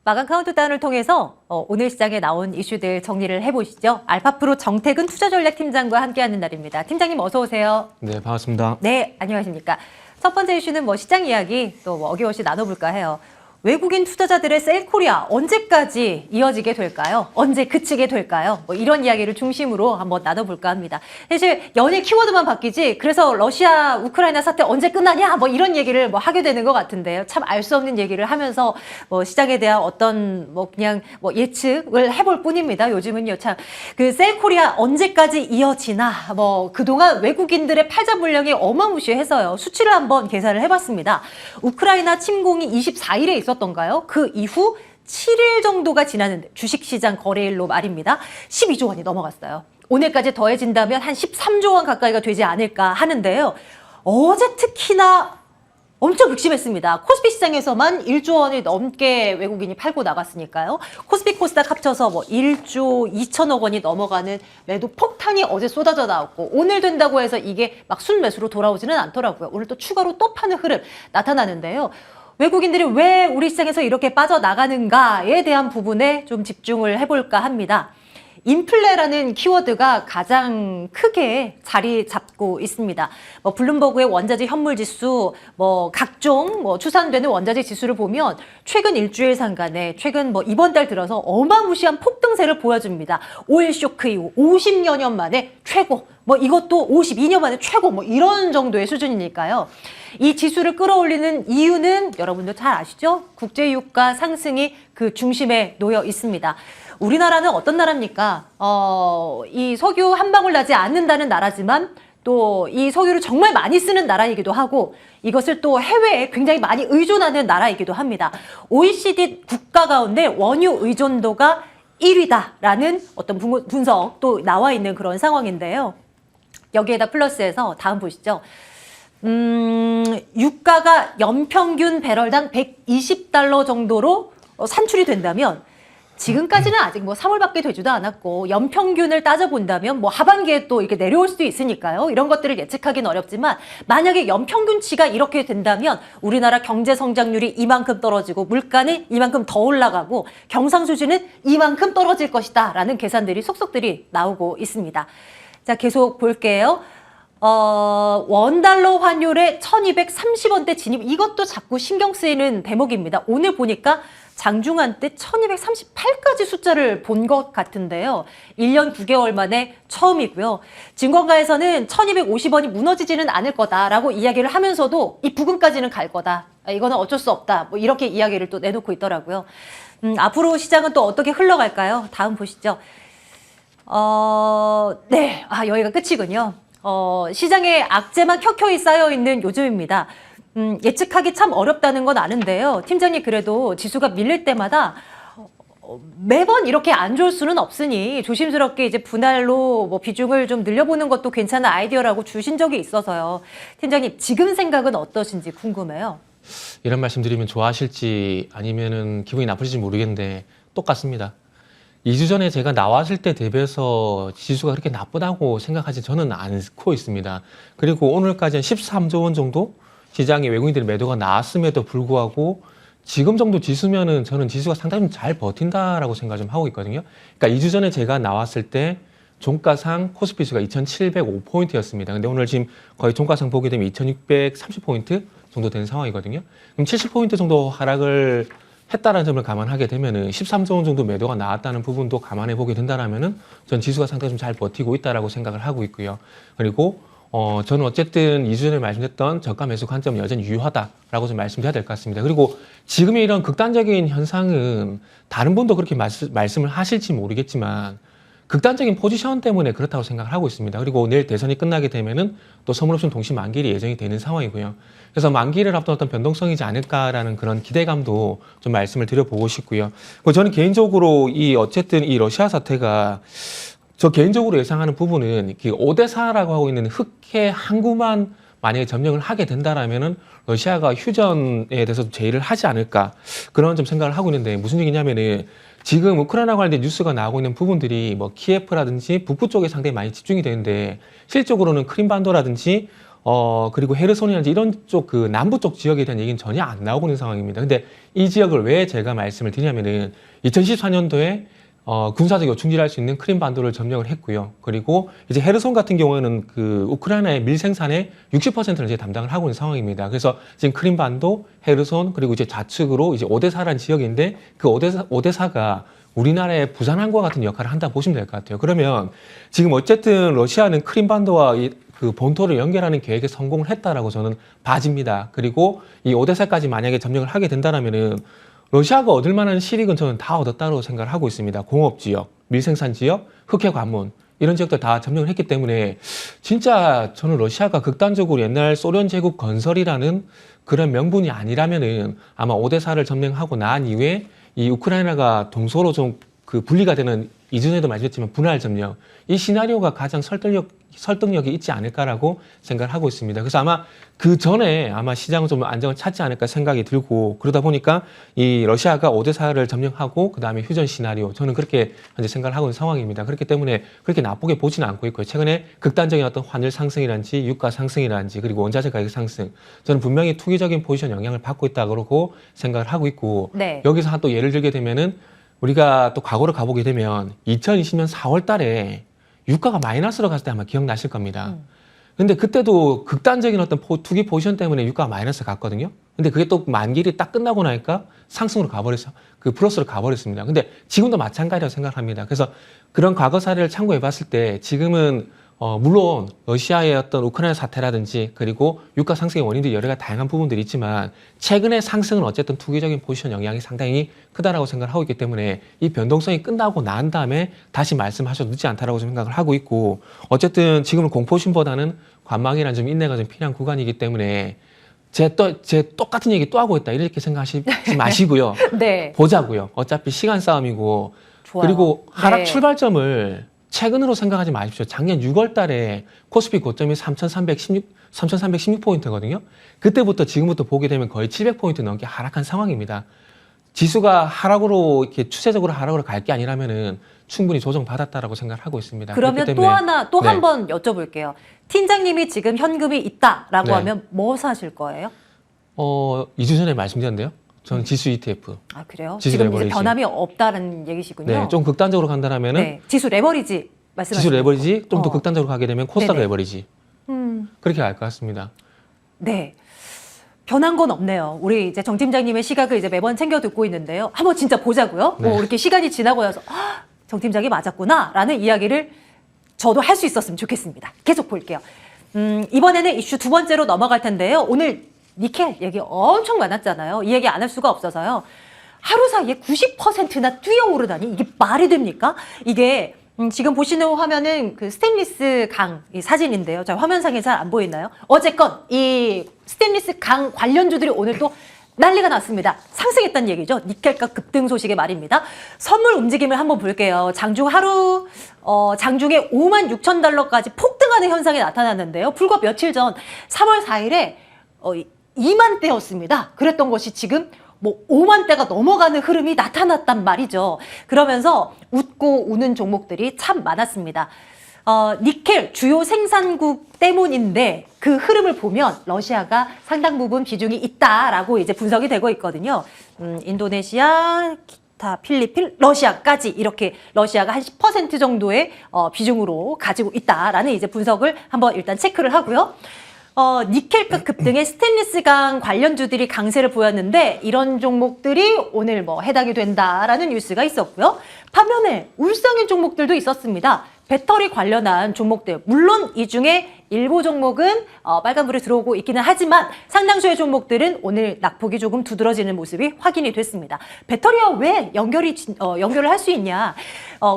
마감 카운트다운을 통해서 오늘 시장에 나온 이슈들 정리를 해보시죠. 알파프로 정태근 투자전략팀장과 함께하는 날입니다. 팀장님 어서 오세요. 네, 반갑습니다. 네, 안녕하십니까. 첫 번째 이슈는 시장 이야기 또 어김없이 나눠볼까 해요. 외국인 투자자들의 셀코리아 언제까지 이어지게 될까요? 언제 그치게 될까요? 이런 이야기를 중심으로 한번 나눠볼까 합니다. 사실 연일 키워드만 바뀌지 그래서 러시아 우크라이나 사태 언제 끝나냐 이런 얘기를 하게 되는 것 같은데요. 참 알 수 없는 얘기를 하면서 시장에 대한 어떤 그냥 예측을 해볼 뿐입니다. 요즘은요 참 그 셀코리아 언제까지 이어지나 그동안 외국인들의 팔자 물량이 어마무시해서요. 수치를 한번 계산을 해봤습니다. 우크라이나 침공이 24일에 있었던가요? 그 이후 7일 정도가 지났는데 주식시장 거래일로 말입니다. 12조 원이 넘어갔어요. 오늘까지 더해진다면 한 13조 원 가까이가 되지 않을까 하는데요. 어제 특히나 엄청 극심했습니다. 코스피 시장에서만 1조 원이 넘게 외국인이 팔고 나갔으니까요. 코스피 코스닥 합쳐서 1조 2천억 원이 넘어가는 매도 폭탄이 어제 쏟아져 나왔고 오늘 된다고 해서 이게 막 순매수로 돌아오지는 않더라고요. 오늘 또 추가로 또 파는 흐름 나타나는데요. 외국인들이 왜 우리 시장에서 이렇게 빠져나가는가에 대한 부분에 좀 집중을 해볼까 합니다. 인플레라는 키워드가 가장 크게 자리 잡고 있습니다. 블룸버그의 원자재 현물 지수, 각종 추산되는 원자재 지수를 보면 최근 일주일 상간에 최근 이번 달 들어서 어마무시한 폭등세를 보여줍니다. 오일 쇼크 이후 50여 년 만에 최고, 이것도 52년 만에 최고, 이런 정도의 수준이니까요. 이 지수를 끌어올리는 이유는 여러분도 잘 아시죠? 국제유가 상승이 그 중심에 놓여 있습니다. 우리나라는 어떤 나라입니까? 이 석유 한 방울 나지 않는다는 나라지만 또 이 석유를 정말 많이 쓰는 나라이기도 하고 이것을 또 해외에 굉장히 많이 의존하는 나라이기도 합니다. OECD 국가 가운데 원유 의존도가 1위다라는 어떤 분석도 나와 있는 그런 상황인데요. 여기에다 플러스해서 다음 보시죠. 유가가 연평균 배럴당 120달러 정도로 산출이 된다면 지금까지는 아직 3월밖에 되지도 않았고 연평균을 따져본다면 하반기에 또 이렇게 내려올 수도 있으니까요. 이런 것들을 예측하기는 어렵지만 만약에 연평균치가 이렇게 된다면 우리나라 경제 성장률이 이만큼 떨어지고 물가는 이만큼 더 올라가고 경상수지는 이만큼 떨어질 것이다 라는 계산들이 속속들이 나오고 있습니다. 자, 계속 볼게요. 원달러 환율의 1230원대 진입, 이것도 자꾸 신경 쓰이는 대목입니다. 오늘 보니까 장중한 때 1238까지 숫자를 본 것 같은데요. 1년 9개월 만에 처음이고요. 증권가에서는 1250원이 무너지지는 않을 거다라고 이야기를 하면서도 이 부근까지는 갈 거다. 이거는 어쩔 수 없다. 이렇게 이야기를 또 내놓고 있더라고요. 앞으로 시장은 또 어떻게 흘러갈까요? 다음 보시죠. 네. 여기가 끝이군요. 시장에 악재만 켜켜이 쌓여있는 요즘입니다. 예측하기 참 어렵다는 건 아는데요. 팀장님 그래도 지수가 밀릴 때마다 매번 이렇게 안 좋을 수는 없으니 조심스럽게 이제 분할로 비중을 좀 늘려보는 것도 괜찮은 아이디어라고 주신 적이 있어서요. 팀장님 지금 생각은 어떠신지 궁금해요. 이런 말씀 드리면 좋아하실지 아니면은 기분이 나쁘실지 모르겠는데 똑같습니다. 2주 전에 제가 나왔을 때 대비해서 지수가 그렇게 나쁘다고 생각하지 저는 않고 있습니다. 그리고 오늘까지는 13조 원 정도 시장에 외국인들의 매도가 나왔음에도 불구하고 지금 정도 지수면은 저는 지수가 상당히 잘 버틴다라고 생각을 좀 하고 있거든요. 그러니까 2주 전에 제가 나왔을 때 종가상 코스피 지수가 2705포인트였습니다. 근데 오늘 지금 거의 종가상 보게 되면 2630포인트 정도 되는 상황이거든요. 그럼 70포인트 정도 하락을 했다는 점을 감안하게 되면은 13조 원 정도 매도가 나왔다는 부분도 감안해 보게 된다라면은 전 지수가 상당히 좀 잘 버티고 있다라고 생각을 하고 있고요. 그리고 저는 어쨌든 2주 전에 말씀드렸던 저가 매수 관점은 여전히 유효하다라고 좀 말씀드려야 될 것 같습니다. 그리고 지금의 이런 극단적인 현상은 다른 분도 그렇게 말씀을 하실지 모르겠지만 극단적인 포지션 때문에 그렇다고 생각을 하고 있습니다. 그리고 내일 대선이 끝나게 되면은 또 선물옵션 동시 만기일이 예정이 되는 상황이고요. 그래서 만기를 앞둔 어떤 변동성이지 않을까라는 그런 기대감도 좀 말씀을 드려보고 싶고요. 저는 개인적으로 어쨌든 이 러시아 사태가 저 개인적으로 예상하는 부분은 5대4라고 하고 있는 흑해 항구만 만약에 점령을 하게 된다라면은 러시아가 휴전에 대해서 제의를 하지 않을까 그런 좀 생각을 하고 있는데 무슨 얘기냐면은 지금 우크라이나 관련된 뉴스가 나오고 있는 부분들이 키예프라든지 북부 쪽에 상당히 많이 집중이 되는데 실적으로는 크림반도라든지 그리고 헤르손이라든지 이런 쪽 그 남부 쪽 지역에 대한 얘기는 전혀 안 나오고 있는 상황입니다. 근데 이 지역을 왜 제가 말씀을 드리냐면은 2014년도에 군사적 요충지를 할 수 있는 크림 반도를 점령을 했고요. 그리고 이제 헤르손 같은 경우에는 그 우크라이나의 밀 생산의 60%를 이제 담당을 하고 있는 상황입니다. 그래서 지금 크림 반도, 헤르손 그리고 이제 좌측으로 이제 오데사라는 지역인데 그 오데사가 우리나라의 부산항과 같은 역할을 한다 보시면 될 것 같아요. 그러면 지금 어쨌든 러시아는 크림 반도와 그 본토를 연결하는 계획에 성공을 했다라고 저는 봐집니다. 그리고 이 오데사까지 만약에 점령을 하게 된다라면은 러시아가 얻을 만한 실익은 저는 다 얻었다고 생각을 하고 있습니다. 공업 지역, 밀생산 지역, 흑해 관문 이런 지역들 다 점령을 했기 때문에 진짜 저는 러시아가 극단적으로 옛날 소련 제국 건설이라는 그런 명분이 아니라면은 아마 오데사를 점령하고 난 이후에 이 우크라이나가 동서로 좀 그 분리가 되는 이전에도 말씀드렸지만 분할 점령 이 시나리오가 가장 설득력이 있지 않을까라고 생각을 하고 있습니다. 그래서 아마 그 전에 아마 시장은 좀 안정을 찾지 않을까 생각이 들고 그러다 보니까 이 러시아가 오데사를 점령하고 그 다음에 휴전 시나리오 저는 그렇게 현재 생각을 하고 있는 상황입니다. 그렇기 때문에 그렇게 나쁘게 보지는 않고 있고요. 최근에 극단적인 어떤 환율 상승이란지 유가 상승이란지 그리고 원자재 가격 상승 저는 분명히 투기적인 포지션 영향을 받고 있다 그러고 생각을 하고 있고 네. 여기서 또 예를 들게 되면은 우리가 또 과거를 가보게 되면 2020년 4월 달에 유가가 마이너스로 갔을 때 아마 기억나실 겁니다. 근데 그때도 극단적인 어떤 투기 포지션 때문에 유가가 마이너스 갔거든요. 근데 그게 또 만기일이 딱 끝나고 나니까 상승으로 가버렸어. 그 플러스로 가버렸습니다. 근데 지금도 마찬가지라고 생각합니다. 그래서 그런 과거 사례를 참고해 봤을 때 지금은 물론 러시아의 어떤 우크라이나 사태라든지 그리고 유가 상승의 원인들이 여러 가지 다양한 부분들이 있지만 최근의 상승은 어쨌든 투기적인 포지션 영향이 상당히 크다라고 생각을 하고 있기 때문에 이 변동성이 끝나고 난 다음에 다시 말씀하셔도 늦지 않다라고 생각을 하고 있고 어쨌든 지금은 공포심보다는 관망이란 좀 인내가 좀 필요한 구간이기 때문에 제 똑같은 얘기 또 하고 있다 이렇게 생각하지 마시고요. 네. 보자고요. 어차피 시간 싸움이고 좋아요. 그리고 하락 네. 출발점을 최근으로 생각하지 마십시오. 작년 6월 달에 코스피 고점이 3,316포인트거든요. 그때부터 지금부터 보게 되면 거의 700포인트 넘게 하락한 상황입니다. 지수가 하락으로 이렇게 추세적으로 하락으로 갈 게 아니라면은 충분히 조정받았다라고 생각을 하고 있습니다. 그러면 그렇기 또 때문에 하나 또 네. 한 번 여쭤볼게요. 팀장님이 지금 현금이 있다라고 네. 하면 뭐 사실 거예요? 2주 전에 말씀드렸는데요. 저는 지수 ETF. 아 그래요? 지수 지금 이제 레버리지. 변함이 없다는 얘기시군요. 네, 좀 극단적으로 간다라면은 네, 지수 레버리지 말씀하시는 지수 레버리지 좀 더 어. 극단적으로 가게 되면 코스닥 네네. 레버리지. 그렇게 갈 것 같습니다. 네. 변한 건 없네요. 우리 이제 정 팀장님의 시각을 이제 매번 챙겨 듣고 있는데요. 한번 진짜 보자고요. 네. 이렇게 시간이 지나고 나서 정 팀장이 맞았구나라는 이야기를 저도 할 수 있었으면 좋겠습니다. 계속 볼게요. 이번에는 이슈 두 번째로 넘어갈 텐데요. 오늘 니켈 얘기 엄청 많았잖아요. 이 얘기 안 할 수가 없어서요. 하루 사이에 90%나 뛰어오르다니 이게 말이 됩니까? 이게 지금 보시는 화면은 그 스테인리스 강 이 사진인데요. 자, 화면상에 잘 안 보이나요? 어쨌건 이 스테인리스 강 관련주들이 오늘 또 난리가 났습니다. 상승했다는 얘기죠. 니켈값 급등 소식의 말입니다. 선물 움직임을 한번 볼게요. 장중에 56,000달러까지 폭등하는 현상이 나타났는데요. 불과 며칠 전 3월 4일에 2만 대였습니다. 그랬던 것이 지금 뭐 5만 대가 넘어가는 흐름이 나타났단 말이죠. 그러면서 웃고 우는 종목들이 참 많았습니다. 니켈 주요 생산국 때문인데 그 흐름을 보면 러시아가 상당 부분 비중이 있다라고 이제 분석이 되고 있거든요. 인도네시아, 기타, 필리핀, 러시아까지 이렇게 러시아가 한 10% 정도의 비중으로 가지고 있다라는 이제 분석을 한번 일단 체크를 하고요. 니켈값 급등에 스테인리스강 관련주들이 강세를 보였는데 이런 종목들이 오늘 뭐 해당이 된다라는 뉴스가 있었고요. 반면에 울상인 종목들도 있었습니다. 배터리 관련한 종목들, 물론 이 중에 일부 종목은 빨간불이 들어오고 있기는 하지만 상당수의 종목들은 오늘 낙폭이 조금 두드러지는 모습이 확인이 됐습니다. 배터리와 왜 연결을 할 수 있냐?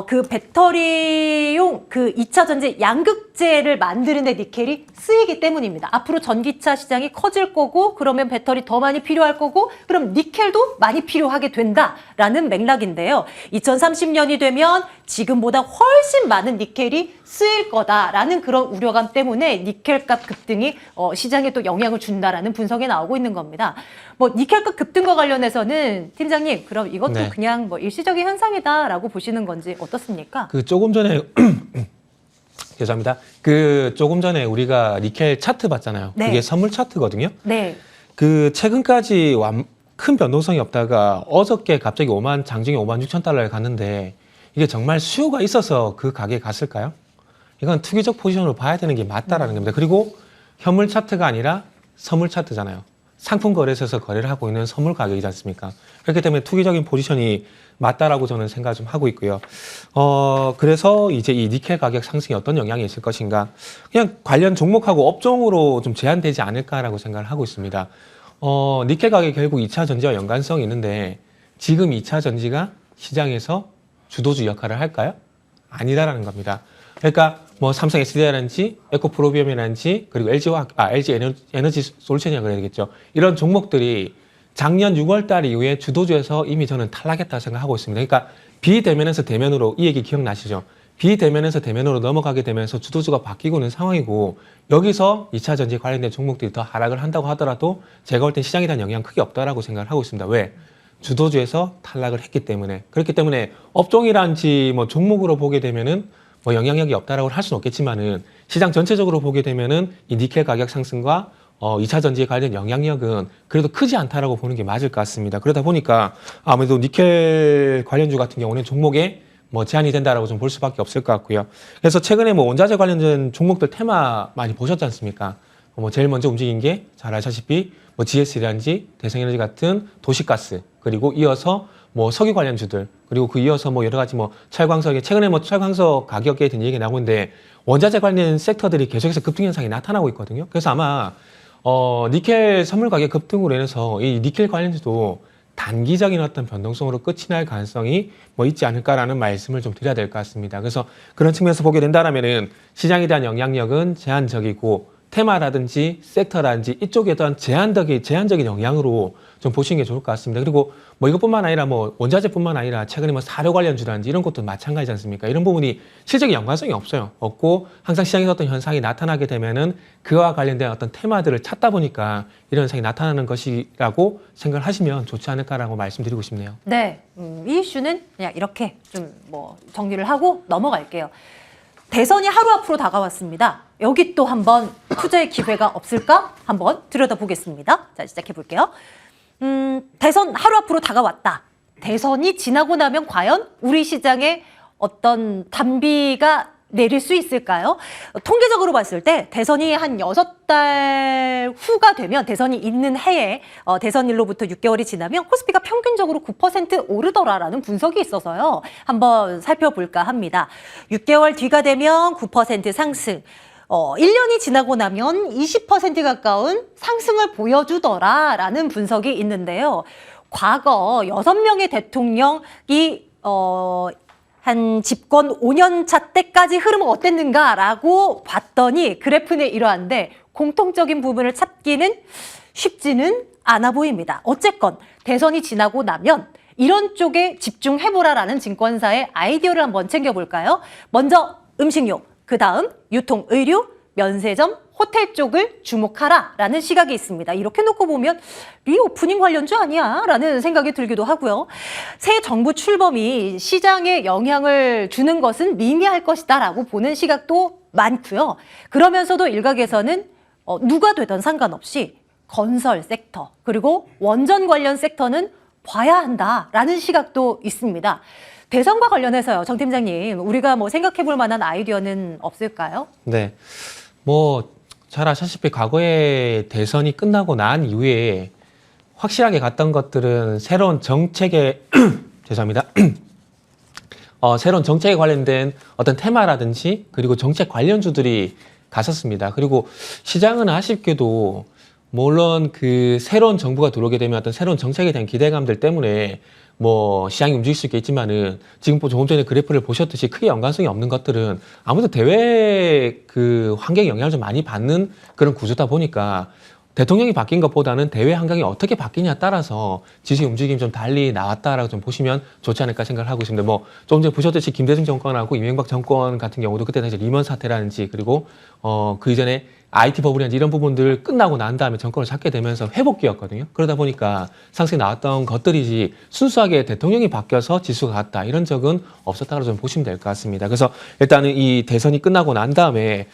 그 배터리용 그 2차 전지 양극재를 만드는 데 니켈이 쓰이기 때문입니다. 앞으로 전기차 시장이 커질 거고 그러면 배터리 더 많이 필요할 거고 그럼 니켈도 많이 필요하게 된다라는 맥락인데요. 2030년이 되면 지금보다 훨씬 많은 니켈이 쓰일 거다라는 그런 우려감 때문에 니켈값 급등이 시장에 또 영향을 준다라는 분석이 나오고 있는 겁니다. 뭐 니켈값 급등과 관련해서는 팀장님 그럼 이것도 네. 그냥 뭐 일시적인 현상이다라고 보시는 건지 어떻습니까? 그 조금 전에 죄송합니다. 그 조금 전에 우리가 니켈 차트 봤잖아요. 네. 그게 선물 차트거든요. 네. 그 최근까지 큰 변동성이 없다가 어저께 갑자기 장중에 5만 6천 달러에 갔는데 이게 정말 수요가 있어서 그 가게에 갔을까요? 이건 투기적 포지션으로 봐야 되는 게 맞다라는 겁니다. 그리고 현물 차트가 아니라 선물 차트잖아요. 상품 거래소에서 거래를 하고 있는 선물 가격이지 않습니까? 그렇기 때문에 투기적인 포지션이 맞다라고 저는 생각을 좀 하고 있고요. 그래서 이제 이 니켈 가격 상승이 어떤 영향이 있을 것인가? 그냥 관련 종목하고 업종으로 좀 제한되지 않을까라고 생각을 하고 있습니다. 니켈 가격이 결국 2차 전지와 연관성이 있는데 지금 2차 전지가 시장에서 주도주 역할을 할까요? 아니다라는 겁니다. 그러니까 뭐 삼성 SDI라든지 에코프로비움이라든지 그리고 LG 에너지 솔루션이라고 그래야 되겠죠. 이런 종목들이 작년 6월 달 이후에 주도주에서 이미 저는 탈락했다고 생각하고 있습니다. 그러니까 비대면에서 대면으로 이 얘기 기억나시죠? 비대면에서 대면으로 넘어가게 되면서 주도주가 바뀌고 있는 상황이고 여기서 2차 전지 관련된 종목들이 더 하락을 한다고 하더라도 제가 볼 땐 시장에 대한 영향 크게 없다라고 생각을 하고 있습니다. 왜? 주도주에서 탈락을 했기 때문에. 그렇기 때문에 업종이란지 뭐 종목으로 보게 되면은 뭐 영향력이 없다라고 할 수는 없겠지만은 시장 전체적으로 보게 되면은 이 니켈 가격 상승과 2차 전지에 관련 영향력은 그래도 크지 않다라고 보는 게 맞을 것 같습니다. 그러다 보니까 아무래도 니켈 관련주 같은 경우는 종목에 뭐 제한이 된다라고 좀 볼 수밖에 없을 것 같고요. 그래서 최근에 뭐 원자재 관련된 종목들 테마 많이 보셨지 않습니까? 뭐 제일 먼저 움직인 게 잘 아시다시피 뭐 GS라든지 대성에너지 같은 도시가스 그리고 이어서 뭐 석유 관련주들 그리고 그 이어서 뭐 여러 가지 뭐 철광석에 최근에 뭐 철광석 가격에 대한 얘기가 나오는데 원자재 관련 섹터들이 계속해서 급등 현상이 나타나고 있거든요. 그래서 아마 니켈 선물 가격 급등으로 인해서 이 니켈 관련주도 단기적인 어떤 변동성으로 끝이 날 가능성이 뭐 있지 않을까라는 말씀을 좀 드려야 될 것 같습니다. 그래서 그런 측면에서 보게 된다면은 시장에 대한 영향력은 제한적이고 테마라든지 섹터라든지 이쪽에 대한 제한적인 영향으로 좀 보시는 게 좋을 것 같습니다. 그리고 뭐 이것뿐만 아니라 뭐 원자재뿐만 아니라 최근에 뭐 사료 관련주라든지 이런 것도 마찬가지지 않습니까? 이런 부분이 실적인 연관성이 없고 항상 시장에서 어떤 현상이 나타나게 되면은 그와 관련된 어떤 테마들을 찾다 보니까 이런 현상이 나타나는 것이라고 생각을 하시면 좋지 않을까라고 말씀드리고 싶네요. 네. 이 이슈는 그냥 이렇게 좀 뭐 정리를 하고 넘어갈게요. 대선이 하루 앞으로 다가왔습니다. 여기 또 한번 투자의 기회가 없을까? 한번 들여다보겠습니다. 자, 시작해 볼게요. 대선 하루 앞으로 다가왔다. 대선이 지나고 나면 과연 우리 시장에 어떤 단비가 내릴 수 있을까요? 통계적으로 봤을 때 대선이 한 6달 후가 되면 대선이 있는 해에 대선일로부터 6개월이 지나면 코스피가 평균적으로 9% 오르더라라는 분석이 있어서요. 한번 살펴볼까 합니다. 6개월 뒤가 되면 9% 상승. 1년이 지나고 나면 20% 가까운 상승을 보여주더라라는 분석이 있는데요. 과거 6명의 대통령이 한 집권 5년 차 때까지 흐름은 어땠는가라고 봤더니 그래프는 이러한데 공통적인 부분을 찾기는 쉽지는 않아 보입니다. 어쨌건 대선이 지나고 나면 이런 쪽에 집중해보라라는 증권사의 아이디어를 한번 챙겨볼까요? 먼저 음식료, 그 다음 유통, 의류, 면세점, 호텔 쪽을 주목하라라는 시각이 있습니다. 이렇게 놓고 보면 리오프닝 관련주 아니야? 라는 생각이 들기도 하고요. 새 정부 출범이 시장에 영향을 주는 것은 미미할 것이다 라고 보는 시각도 많고요. 그러면서도 일각에서는 누가 되든 상관없이 건설 섹터 그리고 원전 관련 섹터는 봐야 한다라는 시각도 있습니다. 대선과 관련해서요, 정 팀장님, 우리가 뭐 생각해 볼 만한 아이디어는 없을까요? 네. 뭐 잘 아시다시피 과거에 대선이 끝나고 난 이후에 확실하게 갔던 것들은 새로운 정책에 죄송합니다. 새로운 정책에 관련된 어떤 테마라든지 그리고 정책 관련주들이 갔었습니다. 그리고 시장은 아쉽게도 물론 그 새로운 정부가 들어오게 되면 어떤 새로운 정책에 대한 기대감들 때문에 뭐 시장이 움직일 수 있겠지만은 지금 조금 전에 그래프를 보셨듯이 크게 연관성이 없는 것들은 아무래도 대외 그 환경에 영향을 좀 많이 받는 그런 구조다 보니까 대통령이 바뀐 것보다는 대외 환경이 어떻게 바뀌냐에 따라서 지수의 움직임이 좀 달리 나왔다라고 좀 보시면 좋지 않을까 생각을 하고 있습니다. 뭐 조금 전에 보셨듯이 김대중 정권하고 이명박 정권 같은 경우도 그때 당시 리먼 사태라든지 그리고 그 이전에 IT 버블이나 이런 부분들 끝나고 난 다음에 정권을 잡게 되면서 회복기였거든요. 그러다 보니까 상승이 나왔던 것들이지 순수하게 대통령이 바뀌어서 지수가 갔다 이런 적은 없었다고 좀 보시면 될 것 같습니다. 그래서 일단은 이 대선이 끝나고 난 다음에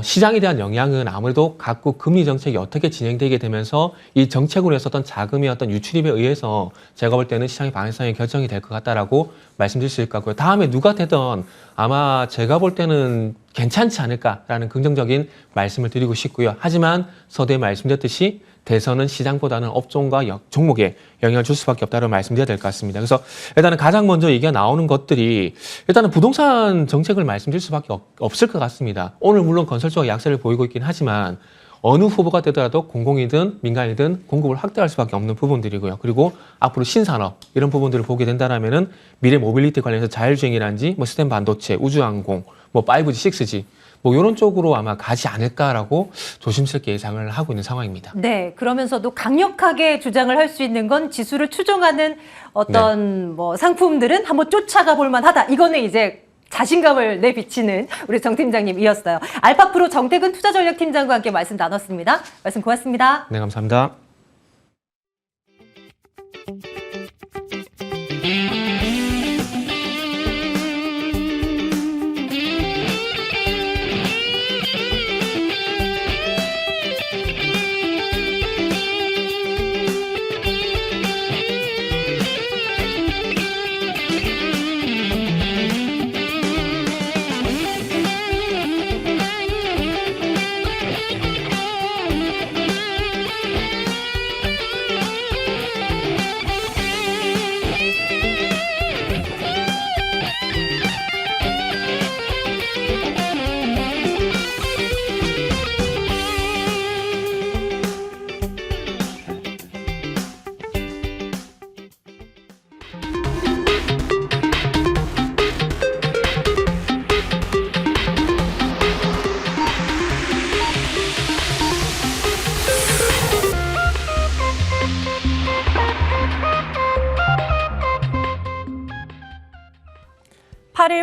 시장에 대한 영향은 아무래도 각국 금리 정책이 어떻게 진행되게 되면서 이 정책으로 했었던 자금의 어떤 유출입에 의해서 제가 볼 때는 시장의 방향성이 결정이 될 것 같다라고 말씀드릴 수 있을 것 같고요. 다음에 누가 되든 아마 제가 볼 때는 괜찮지 않을까라는 긍정적인 말씀을 드리고 싶고요. 하지만 서두에 말씀드렸듯이 대선은 시장보다는 업종과 종목에 영향을 줄 수밖에 없다고 말씀드려야 될 것 같습니다. 그래서 일단은 가장 먼저 얘기가 나오는 것들이 일단은 부동산 정책을 말씀드릴 수밖에 없을 것 같습니다. 오늘 물론 건설 쪽이 약세를 보이고 있긴 하지만 어느 후보가 되더라도 공공이든 민간이든 공급을 확대할 수밖에 없는 부분들이고요. 그리고 앞으로 신산업 이런 부분들을 보게 된다면은 미래 모빌리티 관련해서 자율주행이라든지 뭐 스템 반도체, 우주항공, 뭐 5G, 6G 뭐 이런 쪽으로 아마 가지 않을까라고 조심스럽게 예상을 하고 있는 상황입니다. 네, 그러면서도 강력하게 주장을 할 수 있는 건 지수를 추종하는 어떤 뭐 상품들은 한번 쫓아가 볼 만하다. 이거는 이제 자신감을 내비치는 우리 정 팀장님이었어요. 알파프로 정태근 투자전략팀장과 함께 말씀 나눴습니다. 말씀 고맙습니다. 네, 감사합니다.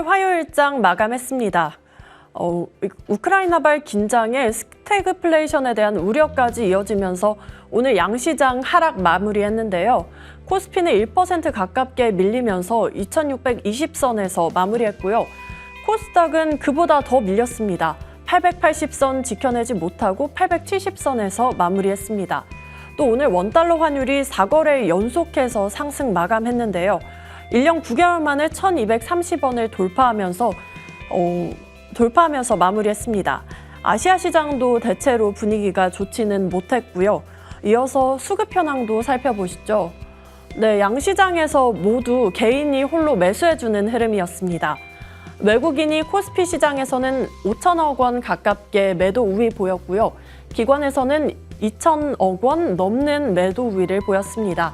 화요일장 마감했습니다. 우크라이나발 긴장에 스태그플레이션에 대한 우려까지 이어지면서 오늘 양시장 하락 마무리했는데요. 코스피는 1% 가깝게 밀리면서 2620선에서 마무리했고요. 코스닥은 그보다 더 밀렸습니다. 880선 지켜내지 못하고 870선에서 마무리했습니다. 또 오늘 원달러 환율이 4거래 연속해서 상승 마감했는데요. 1년 9개월 만에 1230원을 돌파하면서 마무리했습니다. 아시아 시장도 대체로 분위기가 좋지는 못했고요. 이어서 수급 현황도 살펴보시죠. 네, 양시장에서 모두 개인이 홀로 매수해주는 흐름이었습니다. 외국인이 코스피 시장에서는 5천억 원 가깝게 매도 우위 보였고요. 기관에서는 2천억 원 넘는 매도 우위를 보였습니다.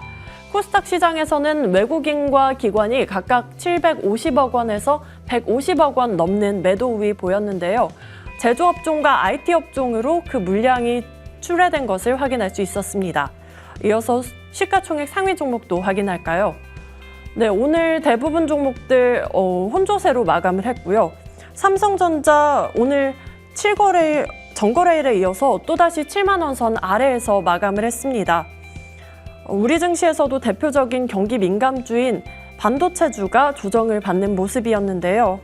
코스닥 시장에서는 외국인과 기관이 각각 750억 원에서 150억 원 넘는 매도 우위 보였는데요. 제조업종과 IT 업종으로 그 물량이 출회된 것을 확인할 수 있었습니다. 이어서 시가총액 상위 종목도 확인할까요? 네, 오늘 대부분 종목들 혼조세로 마감을 했고요. 삼성전자 오늘 전거래일에 이어서 또다시 7만 원 선 아래에서 마감을 했습니다. 우리 증시에서도 대표적인 경기 민감주인 반도체주가 조정을 받는 모습이었는데요.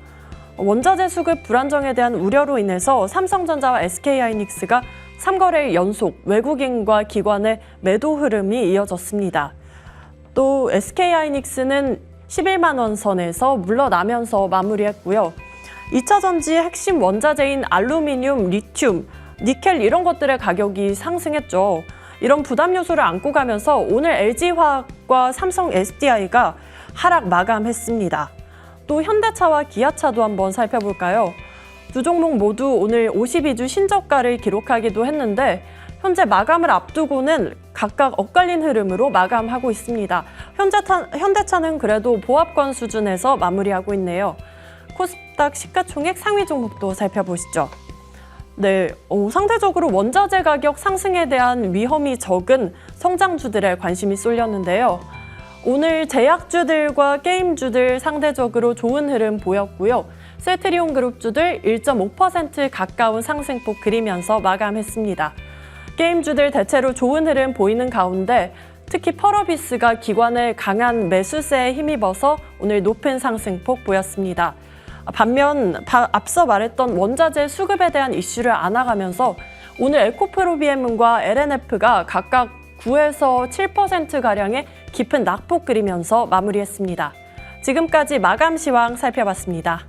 원자재 수급 불안정에 대한 우려로 인해서 삼성전자와 SK하이닉스가 3거래일 연속 외국인과 기관의 매도 흐름이 이어졌습니다. 또 SK하이닉스는 11만 원 선에서 물러나면서 마무리했고요. 2차전지 핵심 원자재인 알루미늄, 리튬, 니켈 이런 것들의 가격이 상승했죠. 이런 부담 요소를 안고 가면서 오늘 LG화학과 삼성 SDI가 하락 마감했습니다. 또 현대차와 기아차도 한번 살펴볼까요? 두 종목 모두 오늘 52주 신저가를 기록하기도 했는데 현재 마감을 앞두고는 각각 엇갈린 흐름으로 마감하고 있습니다. 현대차는 그래도 보합권 수준에서 마무리하고 있네요. 코스닥 시가총액 상위 종목도 살펴보시죠. 네, 상대적으로 원자재 가격 상승에 대한 위험이 적은 성장주들에 관심이 쏠렸는데요. 오늘 제약주들과 게임주들 상대적으로 좋은 흐름 보였고요. 세트리온 그룹주들 1.5% 가까운 상승폭 그리면서 마감했습니다. 게임주들 대체로 좋은 흐름 보이는 가운데 특히 펄어비스가 기관의 강한 매수세에 힘입어서 오늘 높은 상승폭 보였습니다. 반면 앞서 말했던 원자재 수급에 대한 이슈를 안아가면서 오늘 에코프로비엠과 LNF가 각각 9에서 7%가량의 깊은 낙폭 그리면서 마무리했습니다. 지금까지 마감 시황 살펴봤습니다.